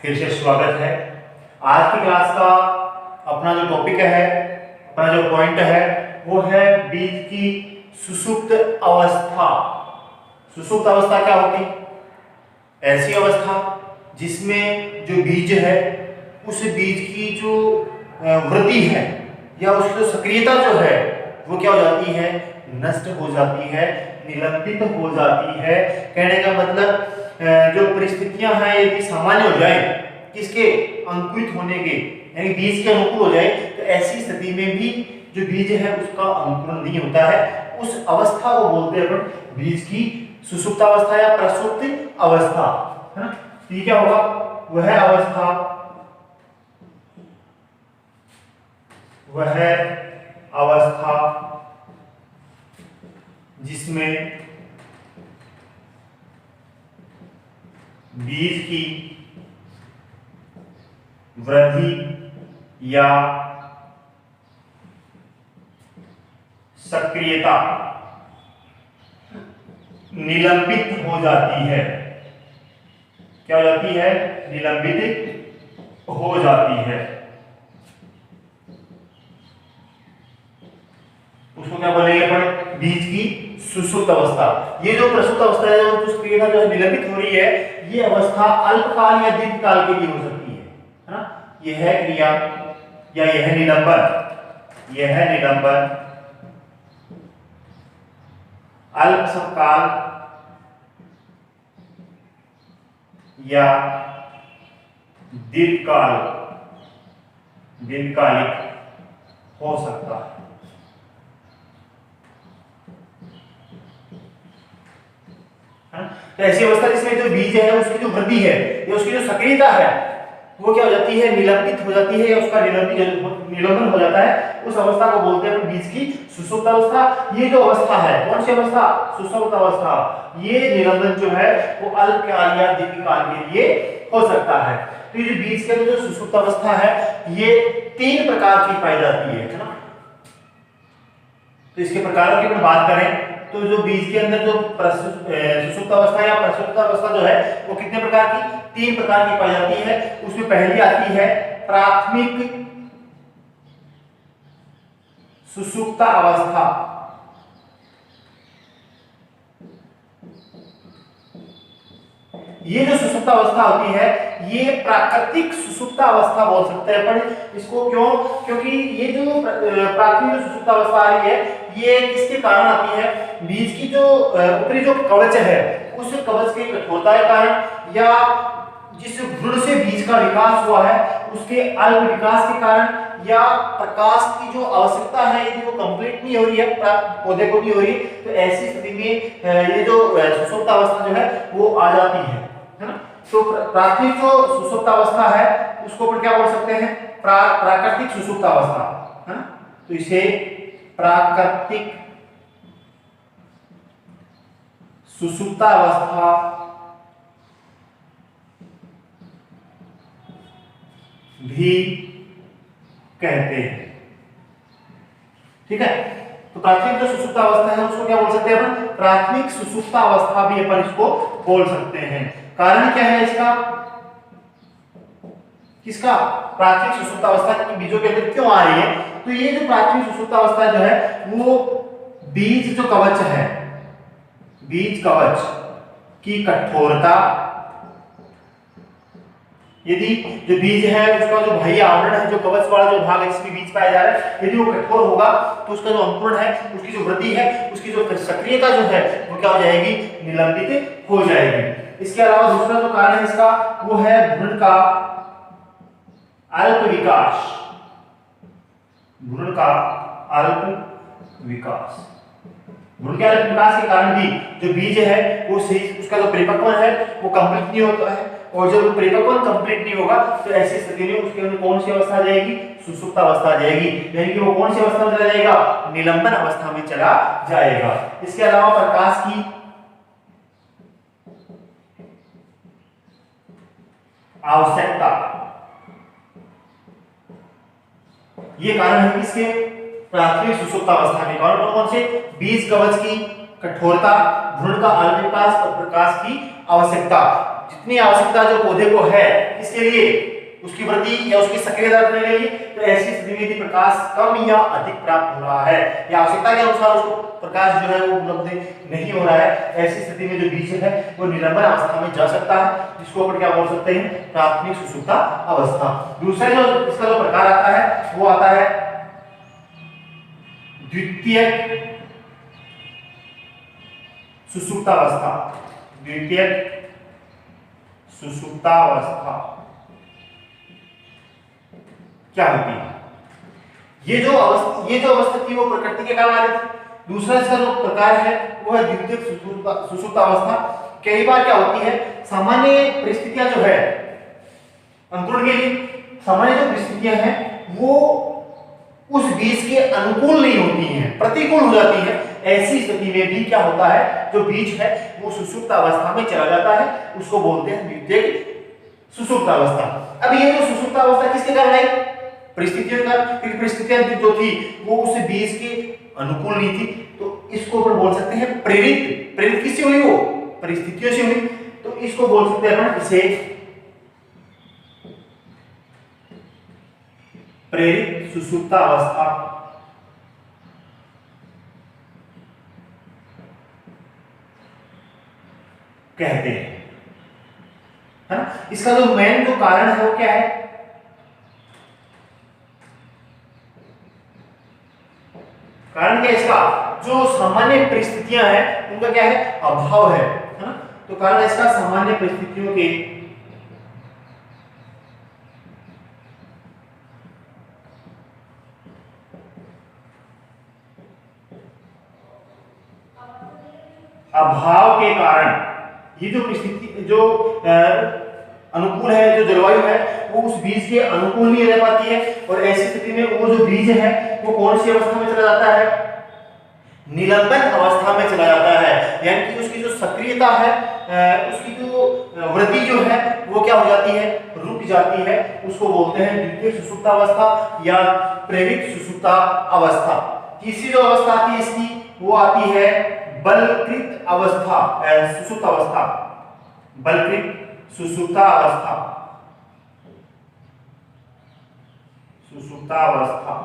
फिर से स्वागत है। आज की क्लास का अपना जो टॉपिक है, अपना जो पॉइंट है वो है बीज की सुषुप्त अवस्था। सुषुप्त अवस्था क्या होती? ऐसी अवस्था जिसमें जो बीज है उस बीज की जो वृद्धि है या उसकी जो सक्रियता जो है वो क्या हो जाती है? नष्ट हो जाती है, निलंबित हो जाती है। कहने का मतलब जो परिस्थितियां हैं यदि सामान्य हो जाए, किसके? अंकुरित होने के, यानी बीज के अनुकूल हो जाए, तो ऐसी स्थिति में भी जो बीज है उसका अंकुरण नहीं होता है। उस अवस्था को बोलते हैं अपन बीज की सुषुप्त अवस्था या प्रसुप्त अवस्था, है ना। ये क्या होगा? वह अवस्था जिसमें बीज की वृद्धि या सक्रियता निलंबित हो जाती है। क्या हो जाती है? निलंबित हो जाती है। उसको क्या बोलेंगे अपन? बीज की सुषुप्त अवस्था। ये जो प्रसुप्त अवस्था है, जो क्रिया जो निलंबित हो रही है, ये अवस्था अल्पकाल या दीर्घकाल के लिए हो सकती है ना। यह क्रिया या यह निलंबन अल्पकाल या दीर्घकालिक हो सकता है। तो ऐसी अवस्था जिसमें जो बीज है उसकी जो वृद्धि है या उसकी जो सक्रियता है वो क्या हो जाती है? निलंबित हो जाती है या उसका निलंबन हो जाता है। उस अवस्था को बोलते हैं बीज की सुषुप्त अवस्था। ये जो अवस्था है, कौन सी अवस्था? सुषुप्त अवस्था। ये निलंबन जो है वो अल्पकाल या दीर्घकाल के लिए हो सकता है। तो ये जो बीज का जो सुषुप्त अवस्था है ये 3 प्रकार की पाई जाती है ना। तो इसके प्रकारों की बात करें तो जो बीज के अंदर जो सुषुप्त अवस्था या प्रसुप्त अवस्था जो है वो कितने प्रकार की? 3 प्रकार की पाई जाती है। उसमें पहली आती है प्राथमिक सुषुप्त अवस्था। ये जो सुषुप्त अवस्था होती है ये प्राकृतिक सुषुप्त अवस्था बोल सकते हैं अपन इसको। क्यों? क्योंकि ये जो प्राथमिक जो सुषुप्त अवस्था आ रही है ये किसके कारण आती है? बीज की जो ऊपरी जो कवच है उस कवच की कठोरता के कारण या जिस भ्रूण से बीज का विकास हुआ है उसके अल्प विकास के कारण या प्रकाश की जो आवश्यकता है यदि वो कंप्लीट नहीं हो रही है, पौधे को नहीं हो रही, तो ऐसी स्थिति में ये जो सुषुप्त अवस्था जो है वो आ जाती है ना। तो प्राथमिक जो सुषुप्त अवस्था है उसको अपन क्या बोल सकते हैं? प्राकृतिक सुषुप्त अवस्था, है ना। तो इसे प्राकृतिक सुषुप्त अवस्था भी कहते हैं। ठीक है। तो प्राथमिक जो सुषुप्त अवस्था है उसको क्या बोल सकते हैं अपन? प्राथमिक सुषुप्त अवस्था भी अपन इसको बोल सकते हैं। कारण क्या है इसका? किसका? प्राथमिक सुषुप्त अवस्था की बीजों के अंदर क्यों आ रही है? तो ये जो प्राथमिक सुषुप्त अवस्था जो है वो बीज जो कवच है, बीज कवच की कठोरता, यदि जो बीज है उसका जो बाह्य आवरण है, जो कवच वाला जो भाग है जिसमें बीज पाया जा रहा है, यदि वो कठोर होगा तो उसका जो अंकुरण है, उसकी जो वृद्धि है, उसकी जो सक्रियता जो है वो क्या हो जाएगी? निलंबित हो जाएगी। इसके अलावा दूसरा जो कारण है इसका वो है भ्रूण का अल्प विकास। भ्रूण का अल्प विकास। भ्रूण के अल्प विकास के कारण भी जो बीज है वो सही उसका जो परिपक्वन है वो कंप्लीट नहीं होता है, और जब परिपक्वन कंप्लीट नहीं होगा तो ऐसी स्थिति में उसके अंदर कौन सी अवस्था आ जाएगी? सुषुप्त अवस्था आ जाएगी। यानी कि वो कौन सी अवस्था में चला जाएगा? निलंबन अवस्था में चला जाएगा। इसके अलावा प्रकाश की आवश्यकता, ये कारण है किसके? प्राथमिक सुषुप्त अवस्था में। कौन कौन से? बीज कवच की कठोरता, भ्रूण का अल्प विकास और प्रकाश की आवश्यकता। जितनी आवश्यकता जो पौधे को है इसके लिए उसकी वृद्धि या उसकी सक्रियता रखने के लिए, तो ऐसी स्थिति में यदि प्रकाश कम या अधिक प्राप्त हो रहा है या आवश्यकता के अनुसार उसको प्रकाश जो है वो उपलब्ध नहीं हो रहा है, ऐसी स्थिति में जो बीज है वो निलंबन अवस्था में जा सकता है, जिसको अपन क्या बोल सकते हैं, प्राथमिक सुषुप्ता अवस्था। दूसरा जो इसका जो प्रकार आता है वो आता है द्वितीयक सुषुप्तावस्था। द्वितीयक सुषुप्तावस्था क्या होती है? ये जो अवस्था थी वो प्रकृति के कारण आ रही थी। दूसरा इसका जो प्रकार है वो है द्वितीयक सुषुप्तावस्था। कई बार क्या होती है, सामान्य परिस्थितियां जो है अंकुरण के लिए, सामान्य जो परिस्थितियां हैं वो उस बीज के अनुकूल नहीं होती हैं, प्रतिकूल हो जाती है। ऐसी स्थिति में भी क्या होता है, जो बीज है वो सुषुप्त अवस्था में चला जाता है, उसको बोलते हैं द्वितीयक सुषुप्त अवस्था। अब ये जो सुषुप्त अवस्था किसके कारण आई? परिस्थितियों का, क्योंकि परिस्थितियां जो थी वो उस बीज के अनुकूल नहीं थी, तो इसको अपन बोल सकते हैं प्रेरित किससे हुई? वो परिस्थितियों से हुई, तो इसको बोल सकते हैं अपन इसे प्रेरित सुषुप्त अवस्था कहते हैं, है ना। इसका जो मेन जो कारण है वो क्या है? कारण क्या इसका? जो सामान्य परिस्थितियां हैं उनका क्या है, अभाव है ना। तो कारण इसका सामान्य परिस्थितियों के अभाव के कारण ये जो परिस्थिति जो अनुकूल है, जो जलवायु है वो उस बीज के अनुकूल नहीं रह पाती है, और ऐसी स्थिति में वो जो बीज है वो कौन सी अवस्था में चला जाता है? निलंबन अवस्था में चला जाता है। यानी कि उसकी जो सक्रियता है, उसकी जो वृद्धि जो है वो क्या हो जाती है, रुक जाती है। उसको बोलते हैं द्वितीयक सुषुप्तावस्था या प्रेरित सुषुप्ता अवस्था। तीसरी जो अवस्था आती है इसकी वो आती है बलकृत अवस्था, सुषुप्त अवस्था, बलकृत सुषुप्ता अवस्था, सुषुप्ता अवस्था।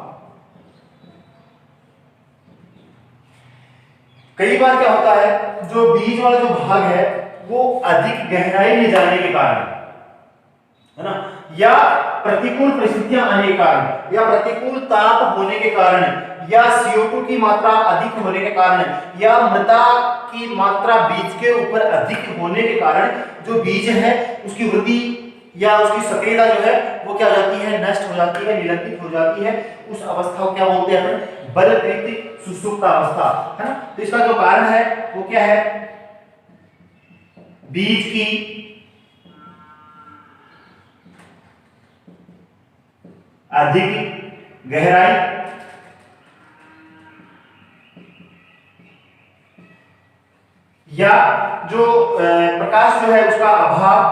कई बार क्या होता है, जो बीज वाला जो भाग है वो अधिक गहराई में जाने के कारण, है ना, या प्रतिकूल परिस्थितियां आने के कारण, या प्रतिकूल ताप होने के कारण, या CO2 की मात्रा अधिक होने के कारण, या मृदा की मात्रा बीज के ऊपर अधिक होने के कारण जो बीज है उसकी वृद्धि या उसकी सक्रियता जो है वो क्या हो जाती है, नष्ट हो जाती है, निलंबित हो जाती है। उस अवस्था को क्या बोलते हैं अपन? बलकृत सुषुप्त अवस्था, है ना। तो इसका जो कारण है वो क्या है? बीज की अधिक गहराई या जो प्रकाश जो है उसका अभाव,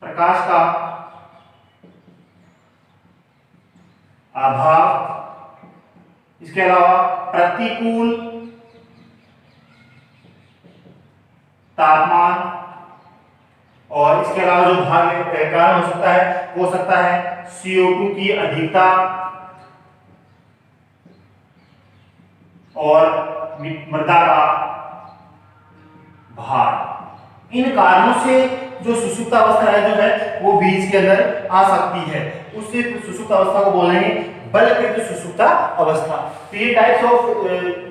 प्रकाश का अभाव, इसके अलावा प्रतिकूल तापमान, और इसके अलावा जो भाग कारण हो सकता है वो हो सकता है CO2 की अधिकता और मृदा का भार। इन कारणों से जो सुषुप्त अवस्था है जो है वो बीज के अंदर आ सकती है, उससे सुषुप्त अवस्था को बोलेंगे बलकृत सुषुप्ता अवस्था। तो ये टाइप्स ऑफ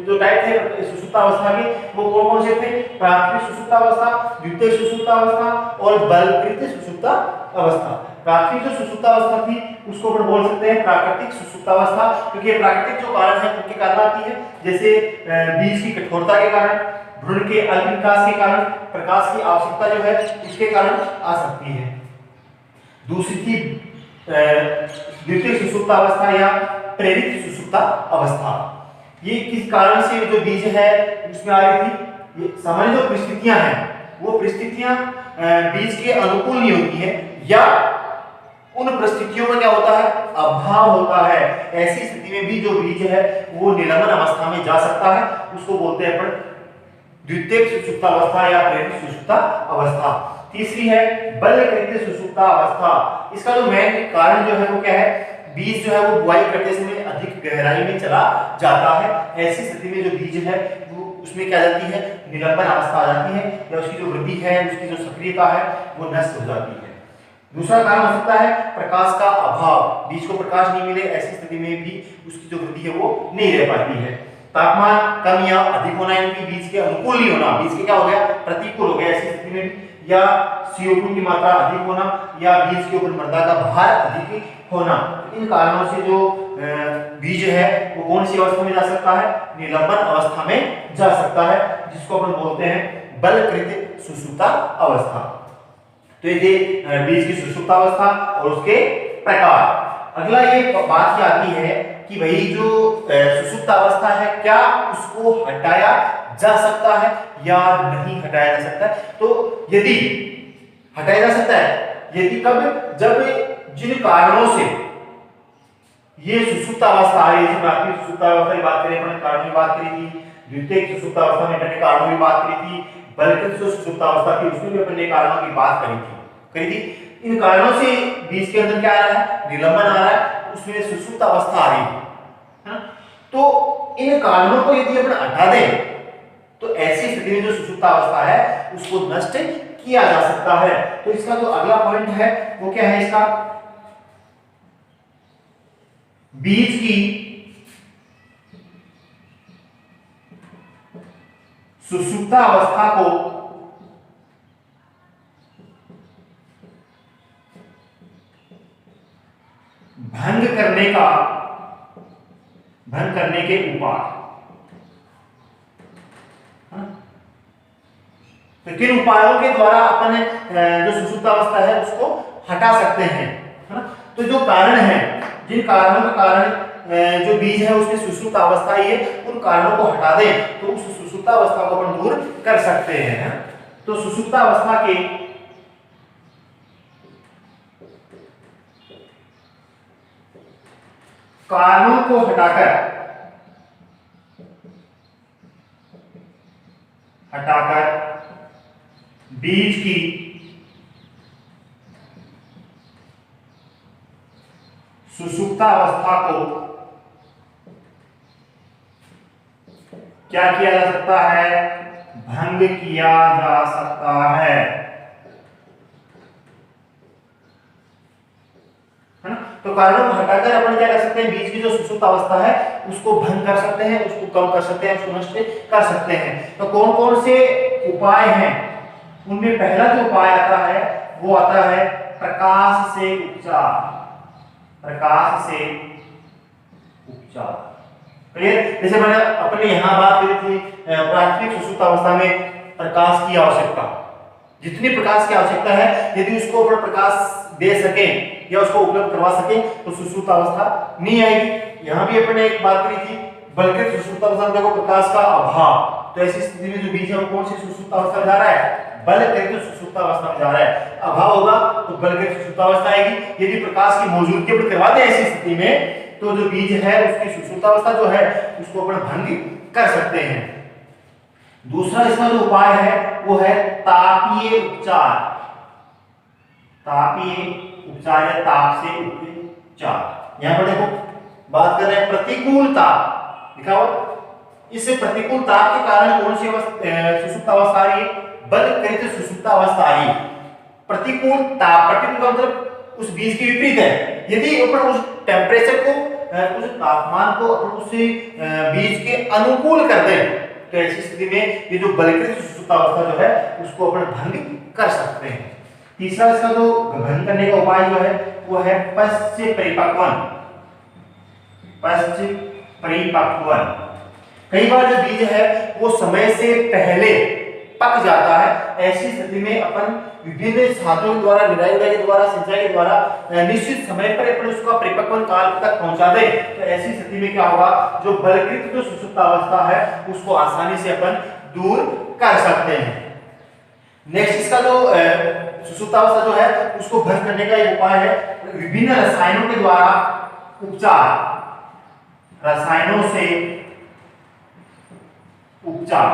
जो टाइप थे सुषुप्त अवस्था के वो कौन कौन से थे? प्राथमिक सुषुप्त अवस्था, द्वितीयक सुषुप्त अवस्था और बलकृत सुषुप्त अवस्था। प्राथमिक जो सुषुप्त अवस्था थी उसको अपन बोल सकते हैं प्राकृतिक सुषुप्त अवस्था, क्योंकि ये प्राकृतिक जो कारण है उनके कारण आती है, जैसे बीज की कठोरता के कारण, भ्रूण के अल्प विकास के कारण, प्रकाश की आवश्यकता जो है उसके कारण आ सकती है। दूसरी थी द्वितीयक सुषुप्त अवस्था या प्रेरित सुषुप्त अवस्था। ये किस कारण से जो बीज है उसमें आ रही थी? ये सामान्य जो परिस्थितियां हैं वो परिस्थितियां बीज के अनुकूल नहीं होती है, या उन परिस्थितियों में क्या होता है? अभाव होता है। ऐसी स्थिति में भी जो बीज है वो निलंबन अवस्था में जा सकता है, उसको बोलते हैं अपन द्वितीयक सुषुप्त अवस्था या प्रेरित सुषुप्त अवस्था। तीसरी है बलकृत सुषुप्तावस्था। इसका जो मेन कारण जो है वो क्या है, बीज जो है वो बुआई करते समय अधिक गहराई में चला जाता है। ऐसी स्थिति में जो बीज है वो उसमें क्या जाती है, निलंबन अवस्था आ जाती है, या उसकी जो वृद्धि है, उसकी जो सक्रियता है वो नष्ट हो जाती है। दूसरा कारण हो सकता है प्रकाश का अभाव, बीज को प्रकाश नहीं मिले, ऐसी स्थिति में भी उसकी जो वृद्धि है वो नहीं रह पाती है। तापमान कम या अधिक होना, यानी बीज के अनुकूल नहीं होना, बीज के क्या हो गया, प्रतिकूल हो गया ऐसी स्थिति में भी, या CO2 की मात्रा अधिक होना, या बीज के ऊपर मृदा का भार अधिक होना। इन कारणों से जो बीज है वो कौन सी अवस्था में जा सकता है, निलंबन अवस्था में जा सकता है, जिसको अपन बोलते हैं बलकृत सुषुप्ता अवस्था। तो ये बीज की सुषुप्तावस्था और उसके प्रकार। अगला ये बात क्या आती है कि भाई जो सुषुप्तावस्था है क्या उसको हटाया जा सकता है या नहीं हटाया जा सकता है। तो यदि हटाया जा सकता है, यदि कब, जब जिन कारणों से ये सुषुप्तावस्था आ रही है, प्राथमिक सुषुप्तावस्था की बात करें, अपन कारणों की बात करी थी, द्वितीयक सुषुप्तावस्था में अपने कारणों की बात करी थी, बलकृत सुषुप्तावस्था थी उसमें भी अपने कारणों की बात करी थी। इन कारणों से बीज के अंदर क्या आ रहा है, निलंबन आ रहा है, उसमें सुषुप्तावस्था आ रही है। तो इन कारणों को यदि अपन हटा दें तो ऐसी स्थिति में जो सुषुप्तावस्था है उसको नष्ट किया जा सकता है। तो इसका जो अगला पॉइंट है वो क्या है, इसका बीज की सुषुप्तावस्था को भंग करने के उपाय। तो किन उपायों के द्वारा अपन जो सुषुप्तावस्था है उसको हटा सकते हैं, है ना। तो जो कारण है, जिन कारणों के कारण जो बीज है उसमें सुषुप्तावस्था ही है, उन कारणों को हटा दें तो उस सुषुप्तावस्था को अपन दूर कर सकते हैं। तो सुषुप्तावस्था के कारणों को हटाकर बीज की सुषुप्तावस्था को क्या किया जा सकता है, भंग किया जा सकता है ना। तो कारणों को हटाकर अपन क्या कर सकते हैं, बीज की जो सुषुप्तावस्था है उसको भंग कर सकते हैं, उसको कम कर सकते हैं, उसको नष्ट कर सकते हैं। तो कौन कौन से उपाय हैं, उनमें पहला जो उपाय आता है वो आता है प्रकाश से उपचार। प्रकाश से उपचार, क्लियर। जैसे मैंने अपने यहां बात करी थी प्राथमिक सुषुप्तावस्था में प्रकाश की आवश्यकता, जितनी प्रकाश की आवश्यकता है यदि उसको अपन प्रकाश दे सकें या उसको उपलब्ध करवा सकें तो सुषुप्तावस्था नहीं आएगी। यहां भी अपने एक बात करी थी बलकृत सुषुप्तावस्था में देखो प्रकाश का अभाव, तो ऐसी स्थिति में जो बीज है वो कौन सी सुषुप्तावस्था में जा रहा है, बलकृत सुषुप्तावस्था में जा रहा है। अभाव होगा तो बलकृत सुषुप्तावस्था आएगी। यदि प्रकाश की मौजूदगी पर करवा दें ऐसी स्थिति में तो जो बीज है उसकी सुषुप्तावस्था जो है उसको अपन भंग कर सकते हैं। दूसरा इसका जो उपाय है वो है तापीय उपचार। तापीय उपचार या ताप से उपचार। यहां पर देखो बात कर रहे हैं प्रतिकूल ताप, लिखा हुआ इस प्रतिकूल ताप के कारण कौन सी सुषुप्तावस्था आ रही है, बलकृत सुषुप्तावस्था आ रही है। प्रतिकूल ताप, प्रतिकूल का मतलब उस बीज के विपरीत है। यदि अपन उस टेम्परेचर को, उस तापमान को अपन उस बीज के अनुकूल कर दें तो ऐसी स्थिति में ये जो बलकृत सुषुप्तावस्था जो है उसको अपन भंग कर सकते हैं। तीसरा इसका जो भंग करने का उपाय जो है वो है पश्च परिपक्वन। पश्च परिपक्वन, कई बार जो बीज है वो समय से पहले पक जाता है। ऐसी स्थिति में अपन विभिन्न साधनों के द्वारा, निराई के द्वारा, सिंचाई के द्वारा निश्चित समय पर अपन उसका परिपक्वन काल तक पहुंचा दे तो ऐसी स्थिति में क्या होगा, जो बलकृत जो सुषुप्तावस्था है उसको आसानी से अपन दूर कर सकते हैं। नेक्स्ट इसका जो सुषुप्तावस्था जो है उसको भंग करने का एक उपाय है विभिन्न रसायनों के द्वारा उपचार। रसायनों से उपचार,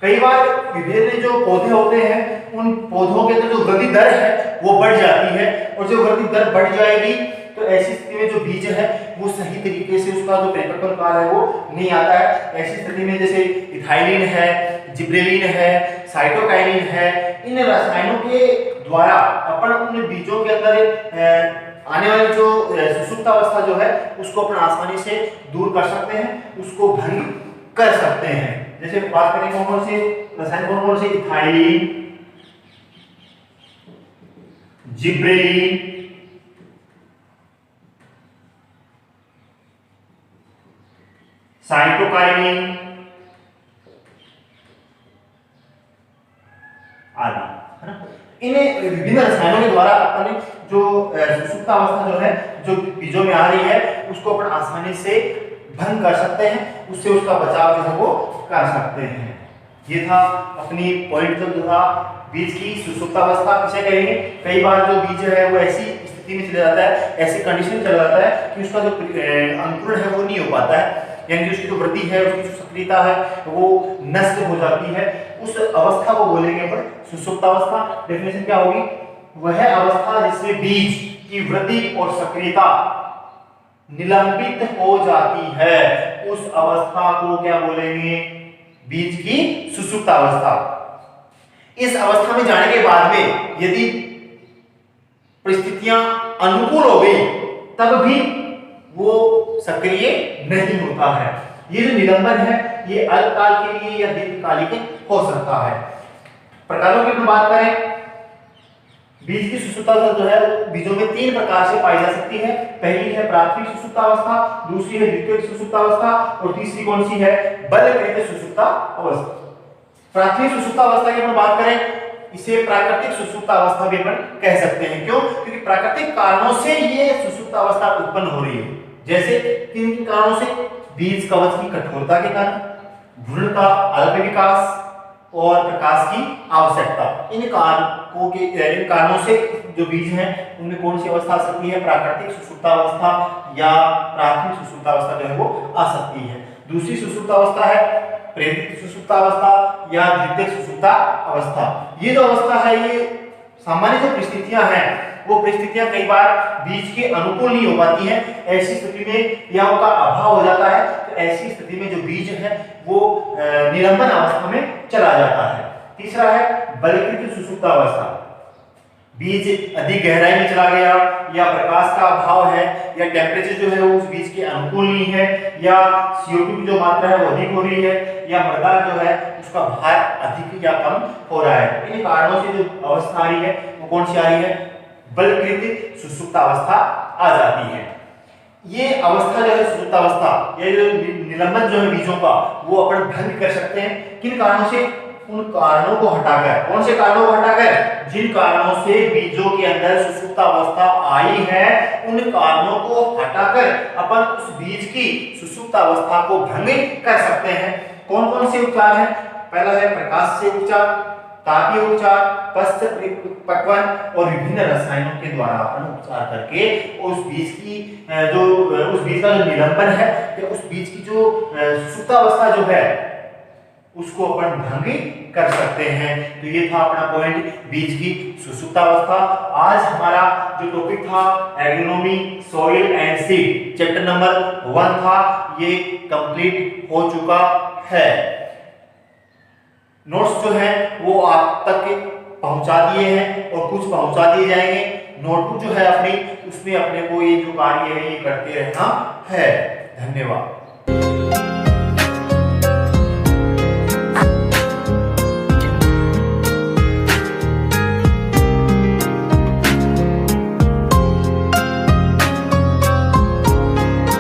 कई बार विभिन्न जो पौधे होते हैं उन पौधों के अंदर जो वृद्धि दर है वो बढ़ जाती है, और जो वृद्धि दर बढ़ जाएगी तो ऐसी स्थिति में जो बीज है वो सही तरीके से उसका जो परिपक्व काल है वो नहीं आता है। ऐसी स्थिति में जैसे इथाइलिन है, जिब्रेलिन है, साइटोकाइनिन है, इन रसायनों के द्वारा अपन उन बीजों के अंदर आने वाली जो सुसुप्तावस्था जो है उसको अपन आसानी से दूर कर सकते हैं, उसको भंग कर सकते हैं। जैसे बात करें कौन से रसायन, कौन से, इथाइलिन, जिब्रेलिन, साइटोकाइनिन आदि, है ना। इन विभिन्न रसायनों के द्वारा अपन जो सुसुप्तावस्था जो है जो बीजों में आ रही है उसको अपन आसानी से भंग कर सकते हैं, उससे उसका बचाव जो है वो कर सकते हैं। ये था अपनी पॉइंट जो था बीज की सुसुप्तावस्था किसे कहेंगे। कई बार जो बीज है वो ऐसी स्थिति में चला जाता है, ऐसी कंडीशन में चला जाता है कि उसका जो अंकुरण है वो नहीं हो पाता है, यानी कि उसकी जो वृद्धि है, उसकी जो सक्रियता है वो नष्ट हो जाती है। उस अवस्था को बोलेंगे अपन सुसुप्तावस्था। डेफिनेशन क्या होगी, वह अवस्था जिसमें बीज की वृद्धि और सक्रियता निलंबित हो जाती है, उस अवस्था को क्या बोलेंगे, बीज की सुसुप्तावस्था। इस अवस्था में जाने के बाद में यदि परिस्थितियां अनुकूल हो गई तब भी वो सक्रिय नहीं होता है। ये जो निलंबन है ये अल्पकाल के लिए या दीर्घकालिक हो सकता है। प्रकारों की बात करें, बीज की सुसुप्तावस्था जो है बीजों में 3 प्रकार से पाई जा सकती है। पहली है प्राथमिक सुसुप्तावस्था, दूसरी है द्वितीयक सुसुप्तावस्था और तीसरी कौन सी है, बलकृत सुसुप्तावस्था। प्राथमिक सुसुप्तावस्था की हम बात करें, इसे प्राकृतिक सुसुप्तावस्था भी अपन कह सकते हैं। क्यों, क्योंकि प्राकृतिक कारणों से ये सुसुप्तावस्था उत्पन्न हो रही है। जैसे किन कारणों से, बीज कवच की कठोरता के कारण, भ्रूण का अल्प विकास और प्रकाश की आवश्यकता। इन कारणों से जो बीज हैं उनमें कौन सी अवस्था आ सकती है, प्राकृतिक सुसुप्तावस्था या प्राथमिक सुसुप्तावस्था जो है वो आ सकती है। दूसरी सुसुप्तावस्था है प्रेरित सुसुप्तावस्था या द्वितीयक सुसुप्तावस्था। ये जो अवस्था है ये सामान्य जो परिस्थितियां हैं वो परिस्थितियां कई बार बीज के अनुकूल नहीं हो पाती हैं। ऐसी स्थिति में या उनका अभाव हो जाता है, तो ऐसी स्थिति में जो बीज है वो निलंबन अवस्था में चला जाता है। तीसरा है बलकृत सुसुप्तावस्था, बीज अधिक गहराई में चला गया या प्रकाश का अभाव है या टेम्परेचर जो है वो उस बीज के अनुकूल नहीं है या CO2 की जो मात्रा है वो अधिक हो रही है या मृदा जो है उसका भार अधिक या कम हो रहा है। इन कारणों से जो अवस्था आ रही है वो कौन सी आ रही है, बलकृत सुसुप्तावस्था आ जाती है। ये अवस्था जो है सुसुप्तावस्था, ये जो निलंबन जो है बीजों का वो अपन भंग कर सकते हैं। किन कारणों से, उन कारणों को हटाकर। कौन से कारणों को हटाकर, जिन कारणों से बीजों के अंदर सुसुप्तावस्था आई है उन कारणों को हटाकर अपन उस बीज की सुसुप्तावस्था को भंग कर सकते हैं। कौन कौन से उपचार हैं, पहला है प्रकाश से उपचार, तापीय उपचार, पश्च पक्वन और विभिन्न रसायनों के द्वारा अपन उपचार करके उस बीज की उस बीज का जो निलंबन है या उस बीज की जो सुसुप्तावस्था जो है उसको अपन भंग कर सकते हैं। तो ये था अपना पॉइंट बीज की सुसुप्तावस्था। आज हमारा जो टॉपिक था agronomy soil and seed chapter number 1 था, ये कंप्लीट हो चुका है। नोट्स जो है वो आप तक पहुंचा दिए हैं और कुछ पहुंचा दिए जाएंगे। नोटबुक जो है अपनी उसमें अपने को ये जो कार्य है ये करते रहना है। धन्यवाद।